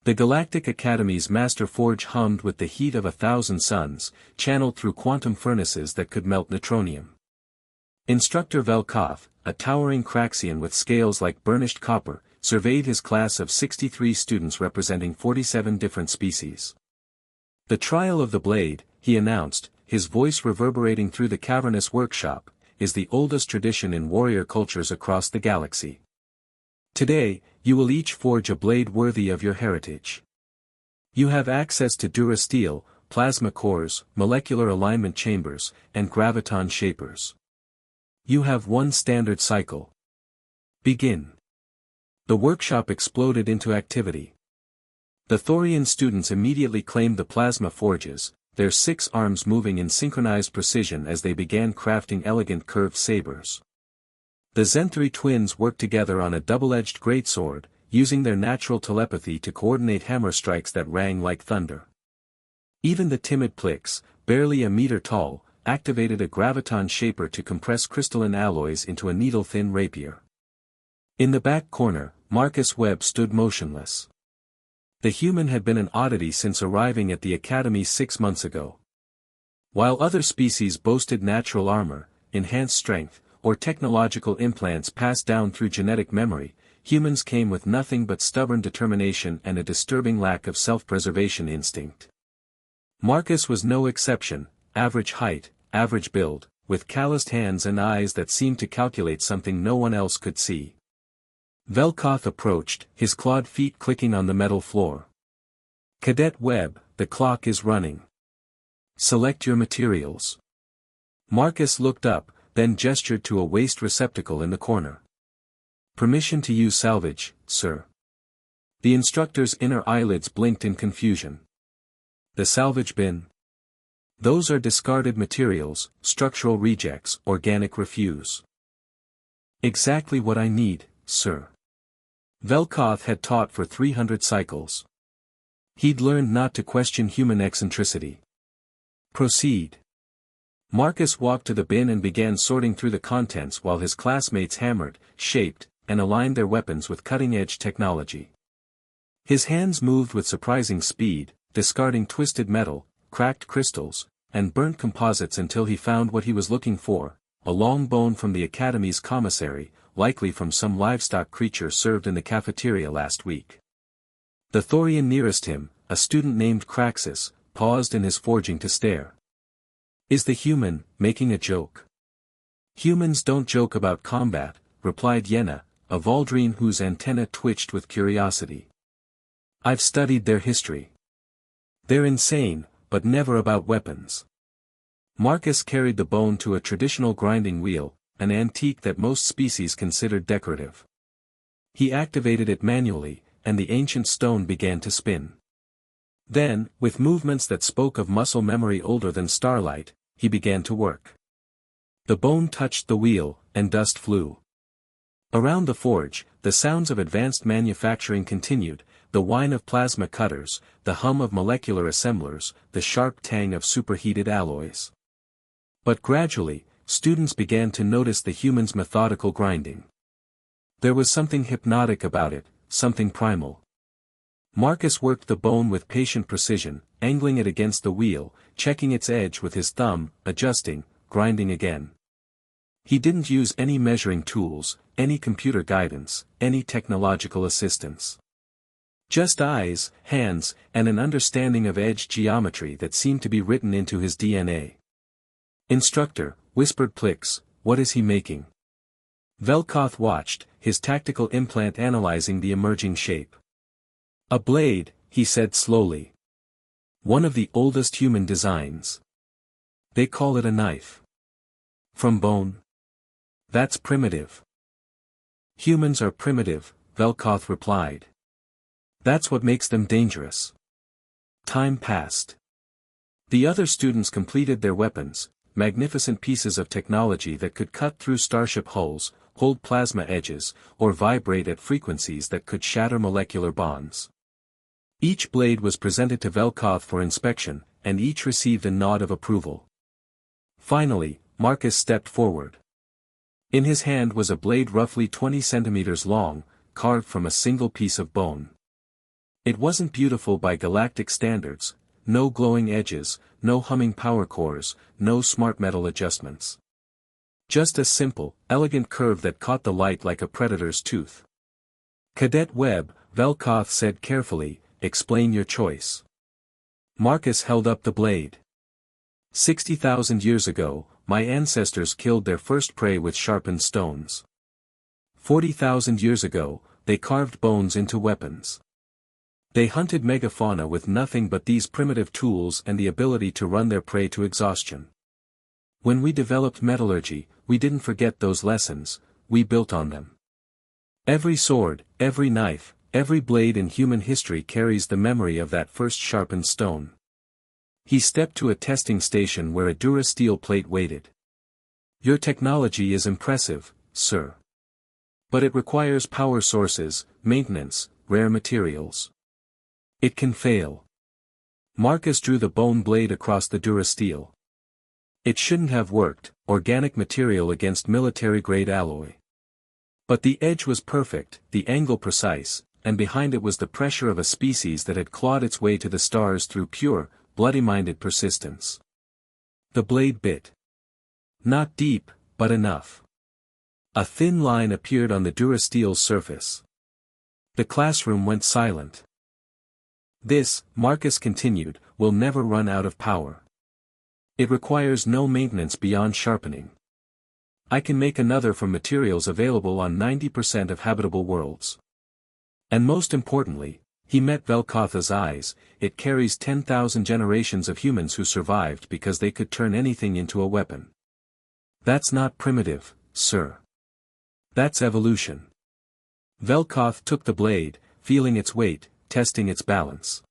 The Galactic Academy's master forge hummed with the heat of 1,000 suns, channeled through quantum furnaces that could melt neutronium. Instructor Velkoth, a towering Craxian with scales like burnished copper, surveyed his class of 63 students representing 47 different species. "The trial of the blade," he announced, his voice reverberating through the cavernous workshop, "is the oldest tradition in warrior cultures across the galaxy. Today, you will each forge a blade worthy of your heritage. You have access to durasteel, plasma cores, molecular alignment chambers, and graviton shapers. You have one standard cycle. Begin." The workshop exploded into activity. The Thorian students immediately claimed the plasma forges, their 6 arms moving in synchronized precision as they began crafting elegant curved sabers. The Zenthri twins worked together on a double-edged greatsword, using their natural telepathy to coordinate hammer strikes that rang like thunder. Even the timid Plix, barely a meter tall, activated a graviton shaper to compress crystalline alloys into a needle-thin rapier. In the back corner, Marcus Webb stood motionless. The human had been an oddity since arriving at the Academy 6 months ago. While other species boasted natural armor, enhanced strength, or technological implants passed down through genetic memory, humans came with nothing but stubborn determination and a disturbing lack of self-preservation instinct. Marcus was no exception, average height, average build, with calloused hands and eyes that seemed to calculate something no one else could see. Velkoth approached, his clawed feet clicking on the metal floor. "Cadet Webb, the clock is running. Select your materials." Marcus looked up, then gestured to a waste receptacle in the corner. "Permission to use salvage, sir." The instructor's inner eyelids blinked in confusion. "The salvage bin? Those are discarded materials, structural rejects, organic refuse." "Exactly what I need, sir." Velkoth had taught for 300 cycles. He'd learned not to question human eccentricity. "Proceed." Marcus walked to the bin and began sorting through the contents while his classmates hammered, shaped, and aligned their weapons with cutting-edge technology. His hands moved with surprising speed, discarding twisted metal, cracked crystals, and burnt composites until he found what he was looking for, a long bone from the Academy's commissary, likely from some livestock creature served in the cafeteria last week. The Thorian nearest him, a student named Craxus, paused in his forging to stare. "Is the human making a joke?" "Humans don't joke about combat," replied Yenna, a Valdrine whose antenna twitched with curiosity. "I've studied their history. They're insane, but never about weapons." Marcus carried the bone to a traditional grinding wheel, an antique that most species considered decorative. He activated it manually, and the ancient stone began to spin. Then, with movements that spoke of muscle memory older than starlight, he began to work. The bone touched the wheel, and dust flew. Around the forge, the sounds of advanced manufacturing continued, the whine of plasma cutters, the hum of molecular assemblers, the sharp tang of superheated alloys. But gradually, students began to notice the human's methodical grinding. There was something hypnotic about it, something primal. Marcus worked the bone with patient precision, angling it against the wheel, checking its edge with his thumb, adjusting, grinding again. He didn't use any measuring tools, any computer guidance, any technological assistance. Just eyes, hands, and an understanding of edge geometry that seemed to be written into his DNA. "Instructor," whispered Plix, "what is he making?" Velkoth watched, his tactical implant analyzing the emerging shape. "A blade," he said slowly. "One of the oldest human designs. They call it a knife. From bone? That's primitive." "Humans are primitive," Velkoth replied. "That's what makes them dangerous." Time passed. The other students completed their weapons, magnificent pieces of technology that could cut through starship hulls, hold plasma edges, or vibrate at frequencies that could shatter molecular bonds. Each blade was presented to Velkoth for inspection, and each received a nod of approval. Finally, Marcus stepped forward. In his hand was a blade roughly 20 centimeters long, carved from a single piece of bone. It wasn't beautiful by galactic standards, no glowing edges, no humming power cores, no smart metal adjustments. Just a simple, elegant curve that caught the light like a predator's tooth. Cadet Webb, Velkoth said carefully, explain your choice. Marcus held up the blade. 60,000 years ago, my ancestors killed their first prey with sharpened stones. 40,000 years ago, they carved bones into weapons. They hunted megafauna with nothing but these primitive tools and the ability to run their prey to exhaustion. When we developed metallurgy, we didn't forget those lessons, we built on them. Every sword, every knife, every blade in human history carries the memory of that first sharpened stone. He stepped to a testing station where a dura-steel plate waited. Your technology is impressive, sir. But it requires power sources, maintenance, rare materials. It can fail. Marcus drew the bone blade across the dura-steel. It shouldn't have worked, organic material against military-grade alloy. But the edge was perfect, the angle precise, and behind it was the pressure of a species that had clawed its way to the stars through pure, bloody-minded persistence. The blade bit. Not deep, but enough. A thin line appeared on the dura-steel's surface. The classroom went silent. This, Marcus continued, will never run out of power. It requires no maintenance beyond sharpening. I can make another from materials available on 90% of habitable worlds. And most importantly, he met Velkotha's eyes, it carries 10,000 generations of humans who survived because they could turn anything into a weapon. That's not primitive, sir. That's evolution. Velkoth took the blade, feeling its weight, testing its balance.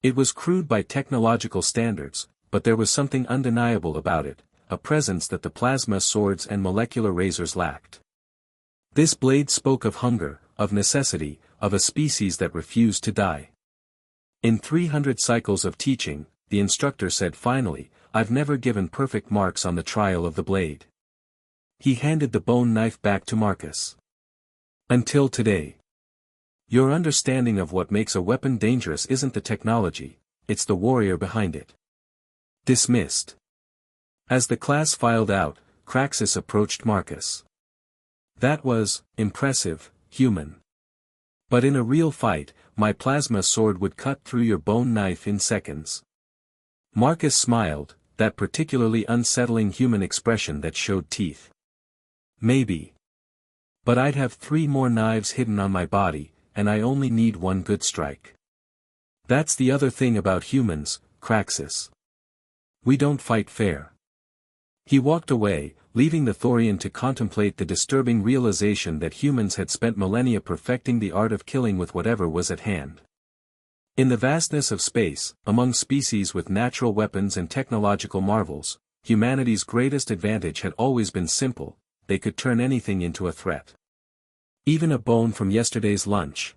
It was crude by technological standards, but there was something undeniable about it, a presence that the plasma swords and molecular razors lacked. This blade spoke of hunger, of necessity, of a species that refused to die. In 300 cycles of teaching, the instructor said finally, I've never given perfect marks on the trial of the blade. He handed the bone knife back to Marcus. Until today. Your understanding of what makes a weapon dangerous isn't the technology, it's the warrior behind it. Dismissed. As the class filed out, Craxus approached Marcus. That was, impressive, human. But in a real fight, my plasma sword would cut through your bone knife in seconds. Marcus smiled, that particularly unsettling human expression that showed teeth. Maybe. But I'd have 3 more knives hidden on my body, and I only need one good strike. That's the other thing about humans, Craxus. We don't fight fair. He walked away, leaving the Thorian to contemplate the disturbing realization that humans had spent millennia perfecting the art of killing with whatever was at hand. In the vastness of space, among species with natural weapons and technological marvels, humanity's greatest advantage had always been simple, they could turn anything into a threat. Even a bone from yesterday's lunch.